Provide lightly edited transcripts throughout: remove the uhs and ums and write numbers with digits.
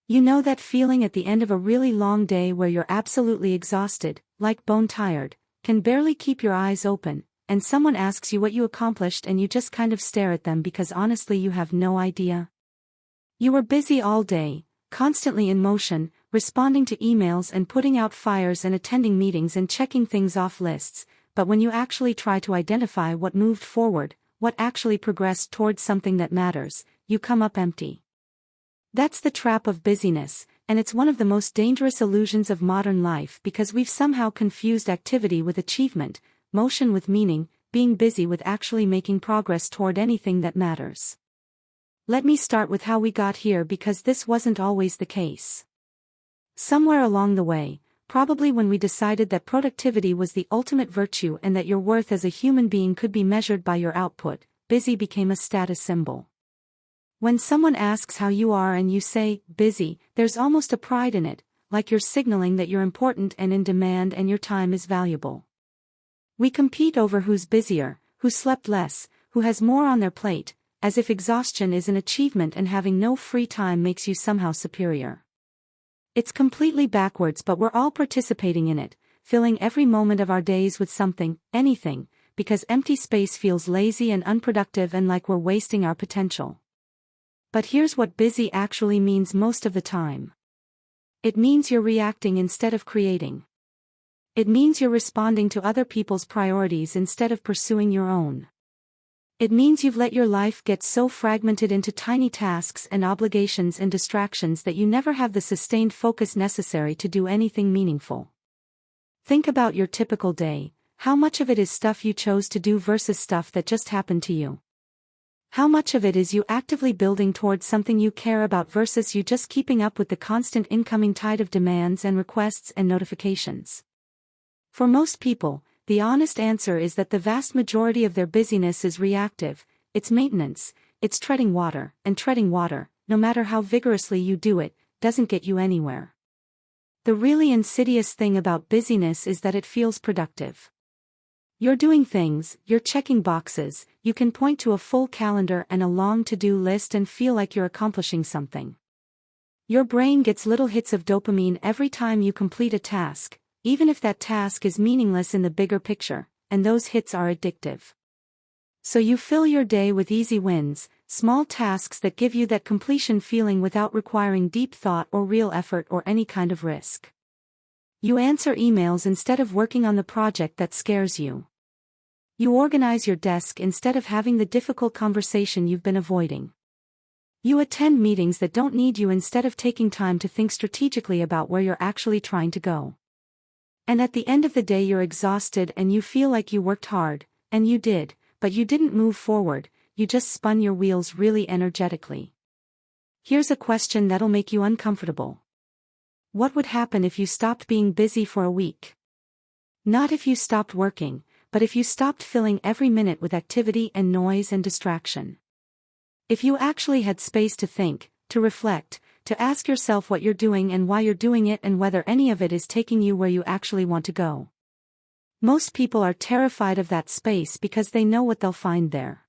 You know that feeling at the end of a really long day where you're absolutely exhausted, like bone tired, can barely keep your eyes open, and someone asks you what you accomplished and you just kind of stare at them because honestly you have no idea? You were busy all day, constantly in motion, responding to emails and putting out fires and attending meetings and checking things off lists, but when you actually try to identify what moved forward, what actually progressed towards something that matters, you come up empty. That's the trap of busyness, and it's one of the most dangerous illusions of modern life because we've somehow confused activity with achievement, motion with meaning, being busy with actually making progress toward anything that matters. Let me start with how we got here because this wasn't always the case. Somewhere along the way, probably when we decided that productivity was the ultimate virtue and that your worth as a human being could be measured by your output, busy became a status symbol. When someone asks how you are and you say, busy, there's almost a pride in it, like you're signaling that you're important and in demand and your time is valuable. We compete over who's busier, who slept less, who has more on their plate, as if exhaustion is an achievement and having no free time makes you somehow superior. It's completely backwards, but we're all participating in it, filling every moment of our days with something, anything, because empty space feels lazy and unproductive and like we're wasting our potential. But here's what busy actually means most of the time. It means you're reacting instead of creating. It means you're responding to other people's priorities instead of pursuing your own. It means you've let your life get so fragmented into tiny tasks and obligations and distractions that you never have the sustained focus necessary to do anything meaningful. Think about your typical day. How much of it is stuff you chose to do versus stuff that just happened to you? How much of it is you actively building towards something you care about versus you just keeping up with the constant incoming tide of demands and requests and notifications? For most people, the honest answer is that the vast majority of their busyness is reactive, it's maintenance, it's treading water, and treading water, no matter how vigorously you do it, doesn't get you anywhere. The really insidious thing about busyness is that it feels productive. You're doing things, you're checking boxes, you can point to a full calendar and a long to-do list and feel like you're accomplishing something. Your brain gets little hits of dopamine every time you complete a task, even if that task is meaningless in the bigger picture, and those hits are addictive. So you fill your day with easy wins, small tasks that give you that completion feeling without requiring deep thought or real effort or any kind of risk. You answer emails instead of working on the project that scares you. You organize your desk instead of having the difficult conversation you've been avoiding. You attend meetings that don't need you instead of taking time to think strategically about where you're actually trying to go. And at the end of the day you're exhausted and you feel like you worked hard, and you did, but you didn't move forward, you just spun your wheels really energetically. Here's a question that'll make you uncomfortable. What would happen if you stopped being busy for a week? Not if you stopped working, but if you stopped filling every minute with activity and noise and distraction. If you actually had space to think, to reflect, to ask yourself what you're doing and why you're doing it and whether any of it is taking you where you actually want to go. Most people are terrified of that space because they know what they'll find there.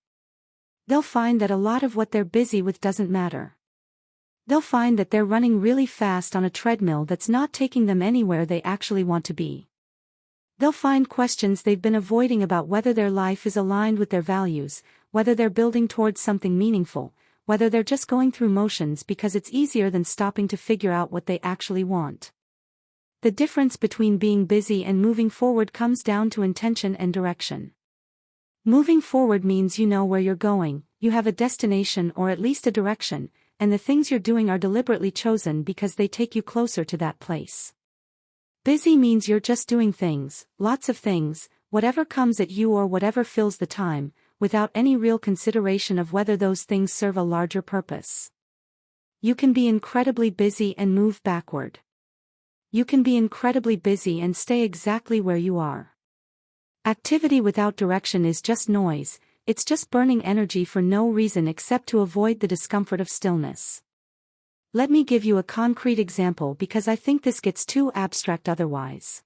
They'll find that a lot of what they're busy with doesn't matter. They'll find that they're running really fast on a treadmill that's not taking them anywhere they actually want to be. They'll find questions they've been avoiding about whether their life is aligned with their values, whether they're building towards something meaningful, whether they're just going through motions because it's easier than stopping to figure out what they actually want. The difference between being busy and moving forward comes down to intention and direction. Moving forward means you know where you're going, you have a destination or at least a direction, and the things you're doing are deliberately chosen because they take you closer to that place. Busy means you're just doing things, lots of things, whatever comes at you or whatever fills the time, without any real consideration of whether those things serve a larger purpose. You can be incredibly busy and move backward. You can be incredibly busy and stay exactly where you are. Activity without direction is just noise, it's just burning energy for no reason except to avoid the discomfort of stillness. Let me give you a concrete example because I think this gets too abstract otherwise.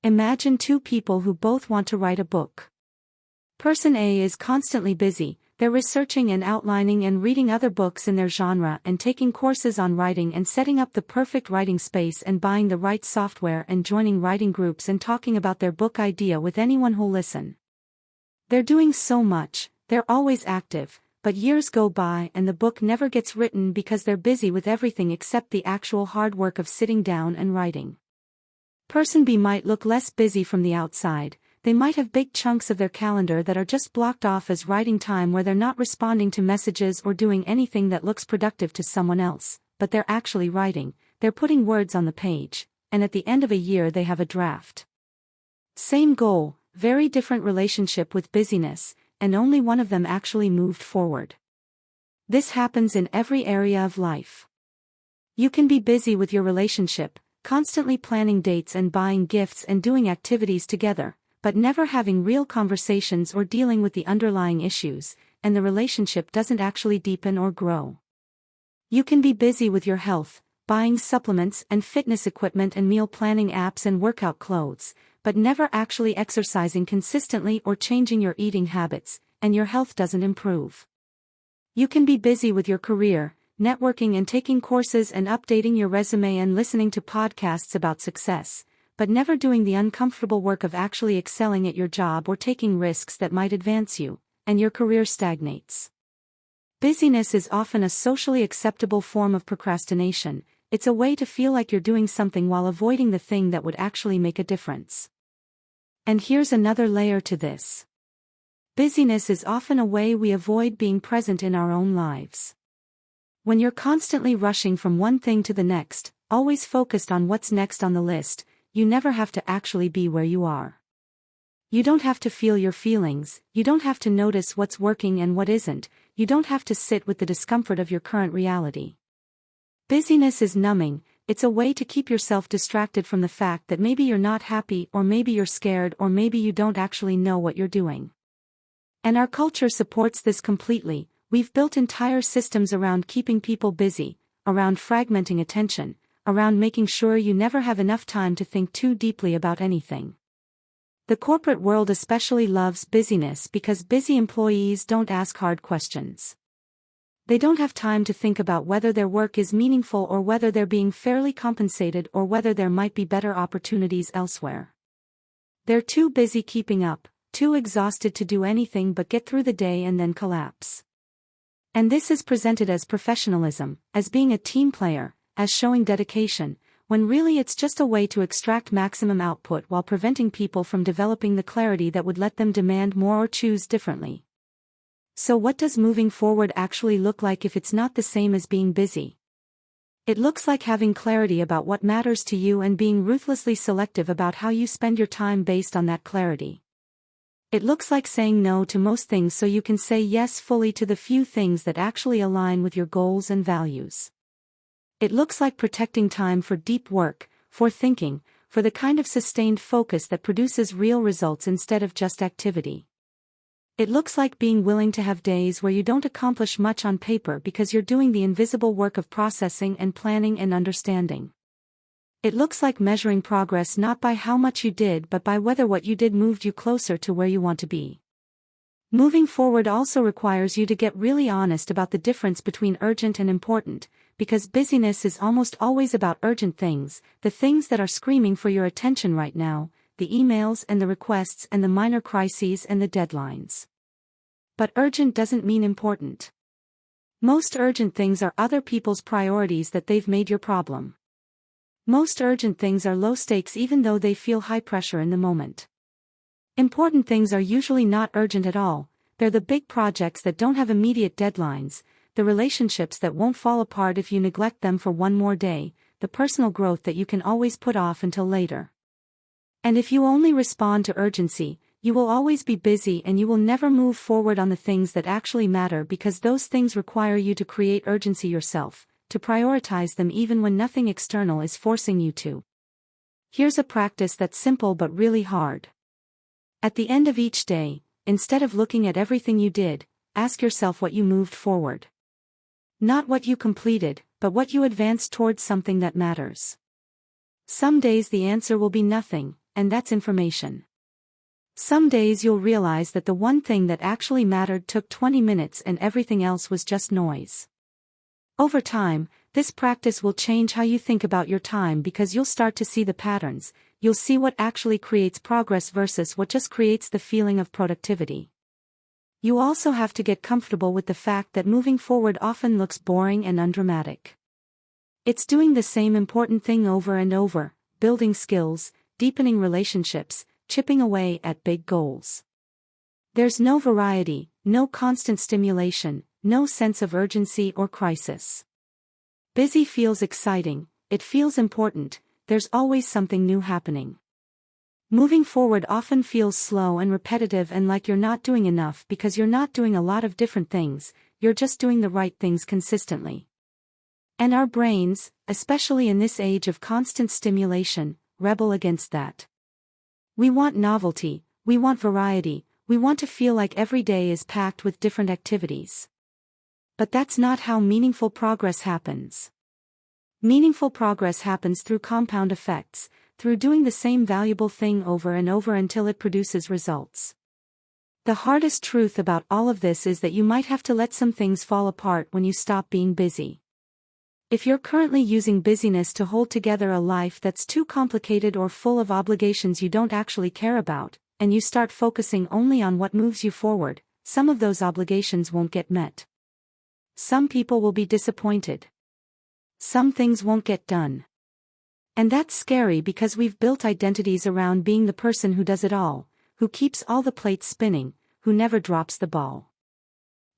Imagine two people who both want to write a book. Person A is constantly busy, they're researching and outlining and reading other books in their genre and taking courses on writing and setting up the perfect writing space and buying the right software and joining writing groups and talking about their book idea with anyone who'll listen. They're doing so much, they're always active, but years go by and the book never gets written because they're busy with everything except the actual hard work of sitting down and writing. Person B might look less busy from the outside. They might have big chunks of their calendar that are just blocked off as writing time where they're not responding to messages or doing anything that looks productive to someone else, but they're actually writing, they're putting words on the page, and at the end of a year they have a draft. Same goal, very different relationship with busyness, and only one of them actually moved forward. This happens in every area of life. You can be busy with your relationship, constantly planning dates and buying gifts and doing activities together, but never having real conversations or dealing with the underlying issues, and the relationship doesn't actually deepen or grow. You can be busy with your health, buying supplements and fitness equipment and meal planning apps and workout clothes, but never actually exercising consistently or changing your eating habits, and your health doesn't improve. You can be busy with your career, networking and taking courses and updating your resume and listening to podcasts about success, but never doing the uncomfortable work of actually excelling at your job or taking risks that might advance you, and your career stagnates. Busyness is often a socially acceptable form of procrastination. It's a way to feel like you're doing something while avoiding the thing that would actually make a difference. And here's another layer to this. Busyness is often a way we avoid being present in our own lives. When you're constantly rushing from one thing to the next, always focused on what's next on the list, you never have to actually be where you are. You don't have to feel your feelings, you don't have to notice what's working and what isn't, you don't have to sit with the discomfort of your current reality. Busyness is numbing, it's a way to keep yourself distracted from the fact that maybe you're not happy or maybe you're scared or maybe you don't actually know what you're doing. And our culture supports this completely. We've built entire systems around keeping people busy, around fragmenting attention, around making sure you never have enough time to think too deeply about anything. The corporate world especially loves busyness because busy employees don't ask hard questions. They don't have time to think about whether their work is meaningful or whether they're being fairly compensated or whether there might be better opportunities elsewhere. They're too busy keeping up, too exhausted to do anything but get through the day and then collapse. And this is presented as professionalism, as being a team player, as showing dedication, when really it's just a way to extract maximum output while preventing people from developing the clarity that would let them demand more or choose differently. So what does moving forward actually look like if it's not the same as being busy? It looks like having clarity about what matters to you and being ruthlessly selective about how you spend your time based on that clarity. It looks like saying no to most things so you can say yes fully to the few things that actually align with your goals and values. It looks like protecting time for deep work, for thinking, for the kind of sustained focus that produces real results instead of just activity. It looks like being willing to have days where you don't accomplish much on paper because you're doing the invisible work of processing and planning and understanding. It looks like measuring progress not by how much you did but by whether what you did moved you closer to where you want to be. Moving forward also requires you to get really honest about the difference between urgent and important, because busyness is almost always about urgent things, the things that are screaming for your attention right now, the emails and the requests and the minor crises and the deadlines. But urgent doesn't mean important. Most urgent things are other people's priorities that they've made your problem. Most urgent things are low stakes even though they feel high pressure in the moment. Important things are usually not urgent at all, they're the big projects that don't have immediate deadlines, the relationships that won't fall apart if you neglect them for one more day, the personal growth that you can always put off until later. And if you only respond to urgency, you will always be busy and you will never move forward on the things that actually matter because those things require you to create urgency yourself, to prioritize them even when nothing external is forcing you to. Here's a practice that's simple but really hard. At the end of each day, instead of looking at everything you did, ask yourself what you moved forward. Not what you completed, but what you advanced towards something that matters. Some days the answer will be nothing, and that's information. Some days you'll realize that the one thing that actually mattered took 20 minutes and everything else was just noise. Over time, this practice will change how you think about your time because you'll start to see the patterns. You'll see what actually creates progress versus what just creates the feeling of productivity. You also have to get comfortable with the fact that moving forward often looks boring and undramatic. It's doing the same important thing over and over, building skills, deepening relationships, chipping away at big goals. There's no variety, no constant stimulation, no sense of urgency or crisis. Busy feels exciting, it feels important, there's always something new happening. Moving forward often feels slow and repetitive and like you're not doing enough because you're not doing a lot of different things, you're just doing the right things consistently. And our brains, especially in this age of constant stimulation, rebel against that. We want novelty, we want variety, we want to feel like every day is packed with different activities. But that's not how meaningful progress happens. Meaningful progress happens through compound effects, through doing the same valuable thing over and over until it produces results. The hardest truth about all of this is that you might have to let some things fall apart when you stop being busy. If you're currently using busyness to hold together a life that's too complicated or full of obligations you don't actually care about, and you start focusing only on what moves you forward, some of those obligations won't get met. Some people will be disappointed. Some things won't get done. And that's scary because we've built identities around being the person who does it all, who keeps all the plates spinning, who never drops the ball.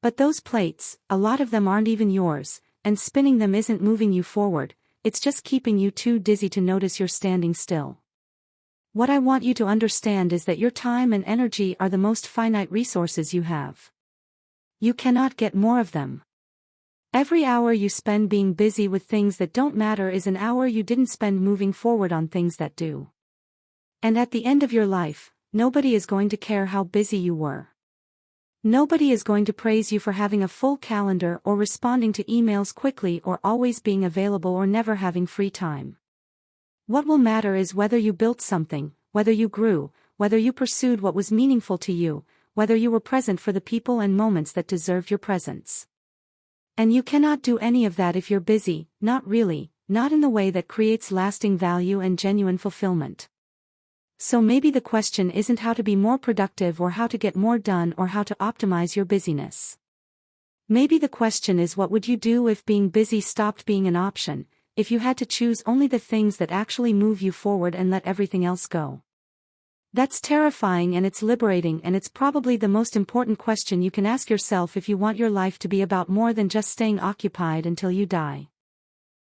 But those plates, a lot of them aren't even yours, and spinning them isn't moving you forward, it's just keeping you too dizzy to notice you're standing still. What I want you to understand is that your time and energy are the most finite resources you have. You cannot get more of them. Every hour you spend being busy with things that don't matter is an hour you didn't spend moving forward on things that do. And at the end of your life, nobody is going to care how busy you were. Nobody is going to praise you for having a full calendar or responding to emails quickly or always being available or never having free time. What will matter is whether you built something, whether you grew, whether you pursued what was meaningful to you, whether you were present for the people and moments that deserved your presence. And you cannot do any of that if you're busy, not really, not in the way that creates lasting value and genuine fulfillment. So maybe the question isn't how to be more productive or how to get more done or how to optimize your busyness. Maybe the question is, what would you do if being busy stopped being an option, if you had to choose only the things that actually move you forward and let everything else go? That's terrifying and it's liberating, and it's probably the most important question you can ask yourself if you want your life to be about more than just staying occupied until you die.